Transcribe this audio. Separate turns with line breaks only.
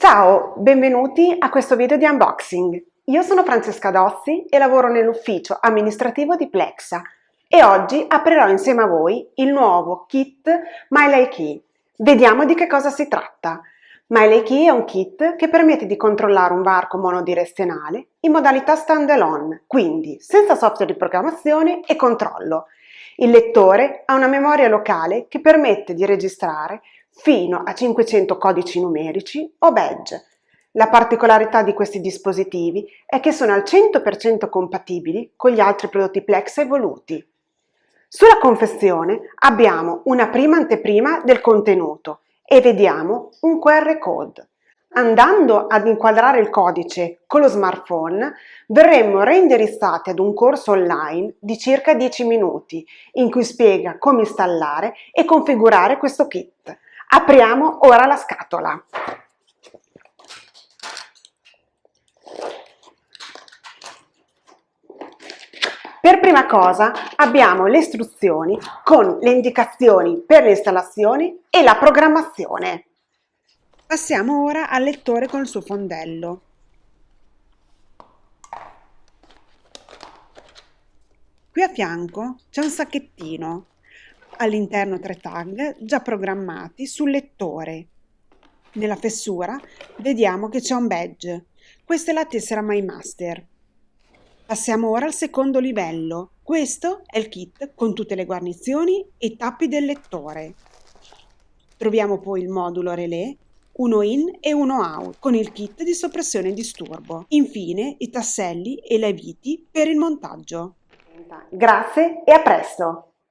Ciao, benvenuti a questo video di unboxing. Io sono Francesca Dossi e lavoro nell'ufficio amministrativo di Plexa e oggi aprirò insieme a voi il nuovo kit MyLayKey. Vediamo di che cosa si tratta. MyLayKey è un kit che permette di controllare un varco monodirezionale in modalità standalone, quindi senza software di programmazione e controllo. Il lettore ha una memoria locale che permette di registrare fino a 500 codici numerici o badge. La particolarità di questi dispositivi è che sono al 100% compatibili con gli altri prodotti Plexa evoluti. Sulla confezione abbiamo una prima anteprima del contenuto e vediamo un QR code. Andando ad inquadrare il codice con lo smartphone, verremo reindirizzati ad un corso online di circa 10 minuti in cui spiega come installare e configurare questo kit. Apriamo ora la scatola. Per prima cosa abbiamo le istruzioni con le indicazioni per l'installazione e la programmazione. Passiamo ora al lettore con il suo fondello. Qui a fianco c'è un sacchettino, all'interno 3 tag già programmati sul lettore. Nella fessura vediamo che c'è un badge, questa è la tessera MyMaster. Passiamo ora al secondo livello, questo è il kit con tutte le guarnizioni e i tappi del lettore. Troviamo poi il modulo relè, uno in e uno out, con il kit di soppressione disturbo. Infine i tasselli e le viti per il montaggio. Grazie e a presto!